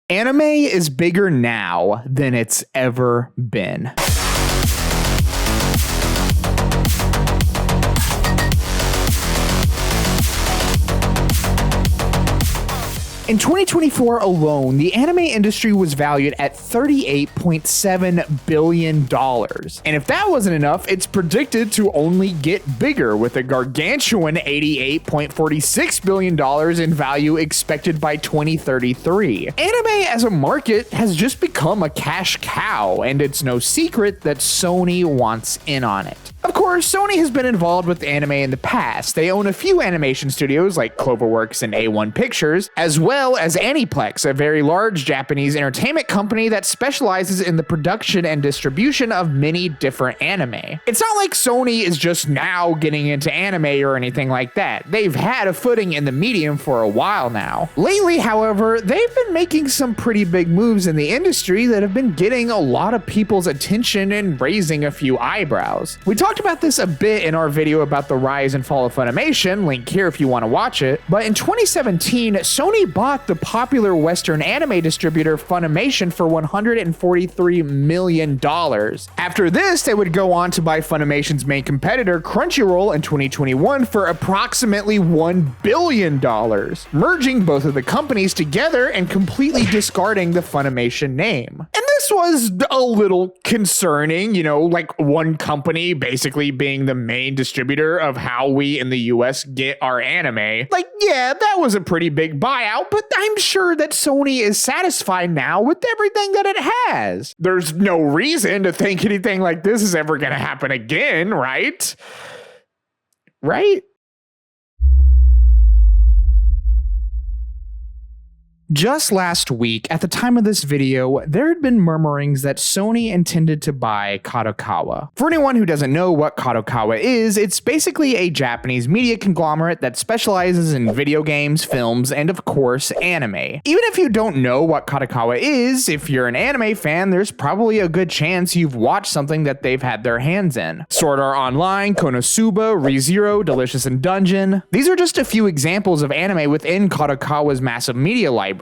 Anime is bigger now than it's ever been. In 2024 alone, the anime industry was valued at $38.7 billion. And if that wasn't enough, it's predicted to only get bigger, with a gargantuan $88.46 billion in value expected by 2033. Anime as a market has just become a cash cow, and it's no secret that Sony wants in on it. Of course, Sony has been involved with anime in the past. They own a few animation studios like Cloverworks and A1 Pictures, as well as Aniplex, a very large Japanese entertainment company that specializes in the production and distribution of many different anime. It's not like Sony is just now getting into anime or anything like that. They've had a footing in the medium for a while now. Lately, however, they've been making some pretty big moves in the industry that have been getting a lot of people's attention and raising a few eyebrows. We talked about this a bit in our video about the rise and fall of Funimation, link here if you want to watch it, but in 2017, Sony bought the popular Western anime distributor Funimation for $143 million. After this, they would go on to buy Funimation's main competitor Crunchyroll in 2021 for approximately $1 billion, merging both of the companies together and completely discarding the Funimation name. And this was a little concerning, like one company basically being the main distributor of how we in the US get our anime. Like, yeah, that was a pretty big buyout, but I'm sure that Sony is satisfied now with everything that it has. There's no reason to think anything like this is ever going to happen again, right? Right? Just last week, at the time of this video, there had been murmurings that Sony intended to buy Kadokawa. For anyone who doesn't know what Kadokawa is, it's basically a Japanese media conglomerate that specializes in video games, films, and of course, anime. Even if you don't know what Kadokawa is, if you're an anime fan, there's probably a good chance you've watched something that they've had their hands in. Sword Art Online, Konosuba, ReZero, Delicious in Dungeon. These are just a few examples of anime within Kadokawa's massive media library.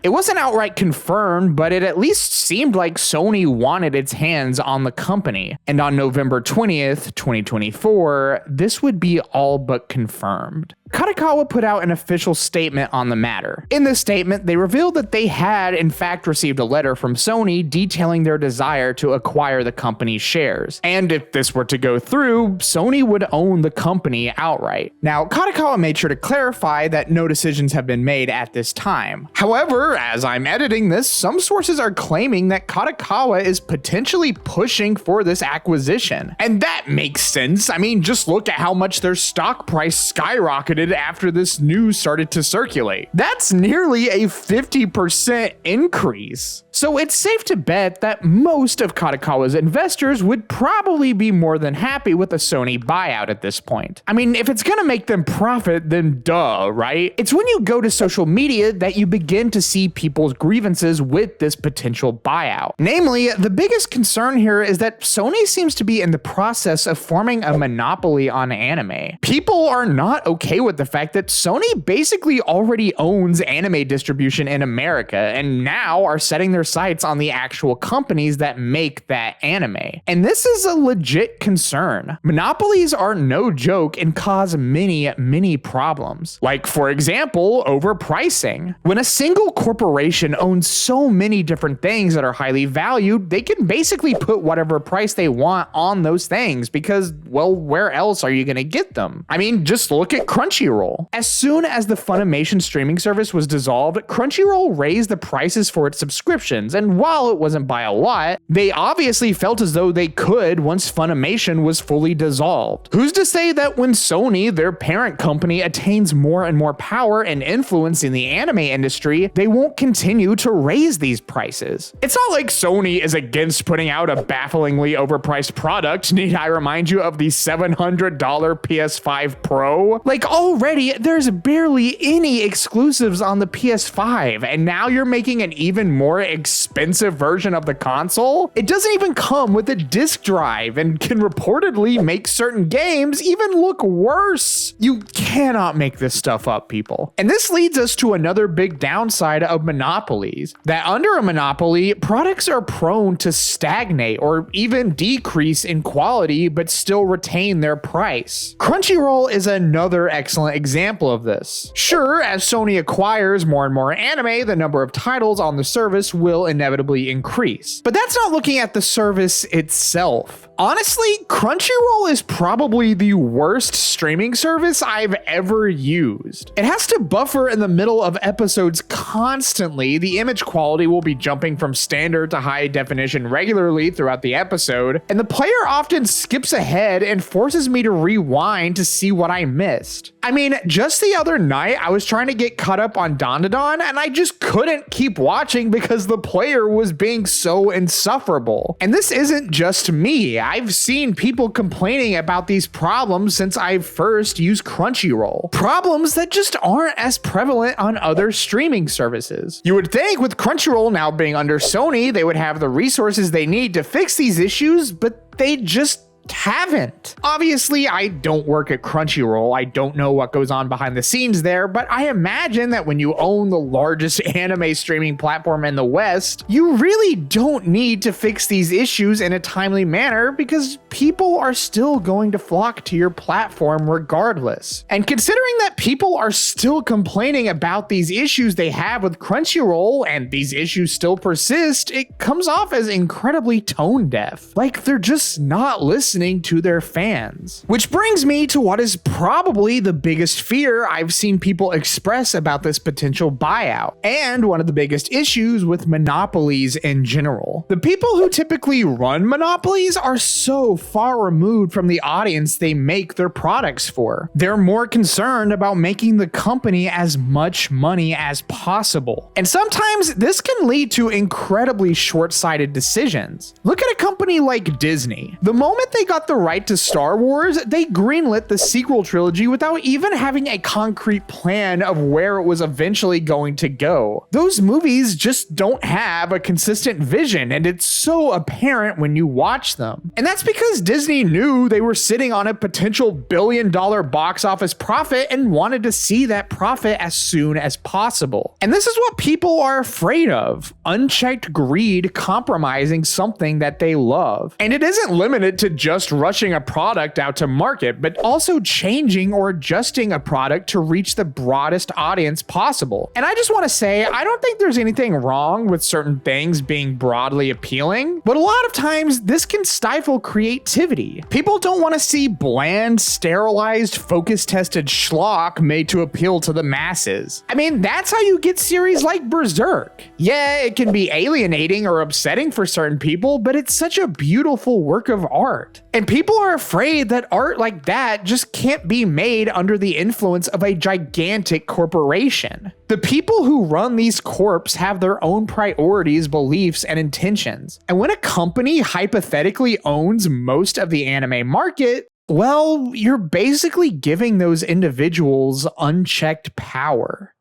It wasn't outright confirmed, but it at least seemed like Sony wanted its hands on the company. And on November 20th, 2024, this would be all but confirmed. Kadokawa put out an official statement on the matter. In this statement, they revealed that they had in fact received a letter from Sony detailing their desire to acquire the company's shares. And if this were to go through, Sony would own the company outright. Now, Kadokawa made sure to clarify that no decisions have been made at this time. However, as I'm editing this, some sources are claiming that Kadokawa is potentially pushing for this acquisition. And that makes sense. I mean, just look at how much their stock price skyrocketed after this news started to circulate. That's nearly a 50% increase. So it's safe to bet that most of Kadokawa's investors would probably be more than happy with a Sony buyout at this point. I mean, if it's gonna make them profit, then duh, right? It's when you go to social media that you begin to see people's grievances with this potential buyout. Namely, the biggest concern here is that Sony seems to be in the process of forming a monopoly on anime. People are not okay with the fact that Sony basically already owns anime distribution in America and now are setting their sights on the actual companies that make that anime. And this is a legit concern. Monopolies are no joke and cause many problems. Like, for example, overpricing. When a single corporation owns so many different things that are highly valued, they can basically put whatever price they want on those things because, well, where else are you going to get them? I mean, just look at Crunchyroll. As soon as the Funimation streaming service was dissolved, Crunchyroll raised the prices for its subscriptions, and while it wasn't by a lot, they obviously felt as though they could once Funimation was fully dissolved. Who's to say that when Sony, their parent company, attains more and more power and influence in the anime industry, they won't continue to raise these prices? It's not like Sony is against putting out a bafflingly overpriced product. Need I remind you of the $700 PS5 Pro? Like, all already there's barely any exclusives on the PS5, and now you're making an even more expensive version of the console? It doesn't even come with a disc drive and can reportedly make certain games even look worse. You cannot make this stuff up, people. And this leads us to another big downside of monopolies, that under a monopoly, products are prone to stagnate or even decrease in quality but still retain their price. Crunchyroll is another excellent example of this. Sure, as Sony acquires more and more anime, the number of titles on the service will inevitably increase. But that's not looking at the service itself. Honestly, Crunchyroll is probably the worst streaming service I've ever used. It has to buffer in the middle of episodes constantly. The image quality will be jumping from standard to high definition regularly throughout the episode, and the player often skips ahead and forces me to rewind to see what I missed. I mean, just the other night, I was trying to get caught up on Dandadan, and I just couldn't keep watching because the player was being so insufferable. And this isn't just me. I've seen people complaining about these problems since I first used Crunchyroll. Problems that just aren't as prevalent on other streaming services. You would think with Crunchyroll now being under Sony, they would have the resources they need to fix these issues, but they just haven't. Obviously, I don't work at Crunchyroll. I don't know what goes on behind the scenes there, but I imagine that when you own the largest anime streaming platform in the West, you really don't need to fix these issues in a timely manner because people are still going to flock to your platform regardless. And considering that people are still complaining about these issues they have with Crunchyroll and these issues still persist, it comes off as incredibly tone deaf. Like they're just not listening to their fans. Which brings me to what is probably the biggest fear I've seen people express about this potential buyout, and one of the biggest issues with monopolies in general. The people who typically run monopolies are so far removed from the audience they make their products for. They're more concerned about making the company as much money as possible. And sometimes this can lead to incredibly short-sighted decisions. Look at a company like Disney. The moment they got the right to Star Wars, they greenlit the sequel trilogy without even having a concrete plan of where it was eventually going to go. Those movies just don't have a consistent vision, and it's so apparent when you watch them. And that's because Disney knew they were sitting on a potential billion-dollar box office profit and wanted to see that profit as soon as possible. And this is what people are afraid of: unchecked greed compromising something that they love. And it isn't limited to just rushing a product out to market, but also changing or adjusting a product to reach the broadest audience possible. And I just want to say, I don't think there's anything wrong with certain things being broadly appealing, but a lot of times this can stifle creativity. People don't want to see bland, sterilized, focus-tested schlock made to appeal to the masses. I mean, that's how you get series like Berserk. Yeah, it can be alienating or upsetting for certain people, but it's such a beautiful work of art. And people are afraid that art like that just can't be made under the influence of a gigantic corporation. The people who run these corps have their own priorities, beliefs, and intentions. And when a company hypothetically owns most of the anime market, well, you're basically giving those individuals unchecked power.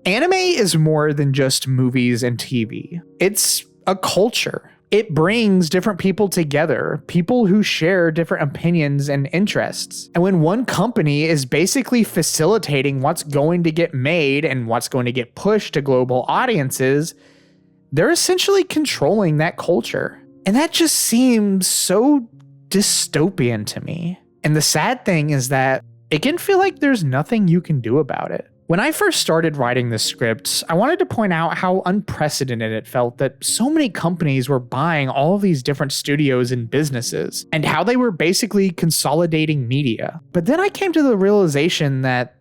Anime is more than just movies and TV. It's a culture. It brings different people together, people who share different opinions and interests. And when one company is basically facilitating what's going to get made and what's going to get pushed to global audiences, they're essentially controlling that culture. And that just seems so dystopian to me. And the sad thing is that it can feel like there's nothing you can do about it. When I first started writing this script, I wanted to point out how unprecedented it felt that so many companies were buying all of these different studios and businesses, and how they were basically consolidating media. But then I came to the realization that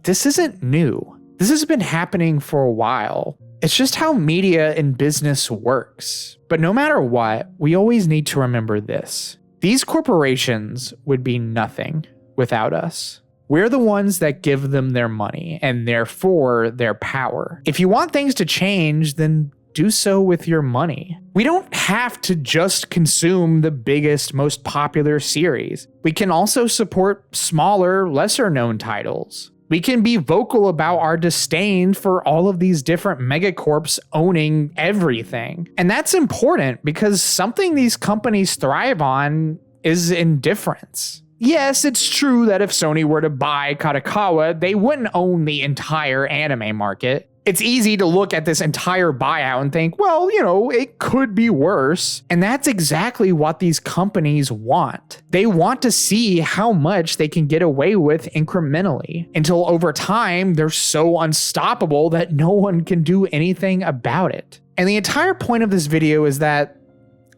this isn't new. This has been happening for a while. It's just how media and business works. But no matter what, we always need to remember this. These corporations would be nothing without us. We're the ones that give them their money and therefore their power. If you want things to change, then do so with your money. We don't have to just consume the biggest, most popular series. We can also support smaller, lesser known titles. We can be vocal about our disdain for all of these different megacorps owning everything. And that's important because something these companies thrive on is indifference. Yes, it's true that if Sony were to buy Kadokawa, they wouldn't own the entire anime market. It's easy to look at this entire buyout and think, well, it could be worse. And that's exactly what these companies want. They want to see how much they can get away with incrementally until over time they're so unstoppable that no one can do anything about it. And the entire point of this video is that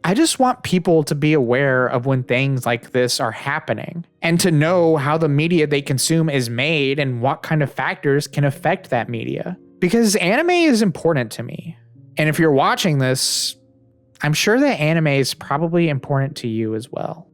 I just want people to be aware of when things like this are happening and to know how the media they consume is made and what kind of factors can affect that media. Because anime is important to me. And if you're watching this, I'm sure that anime is probably important to you as well.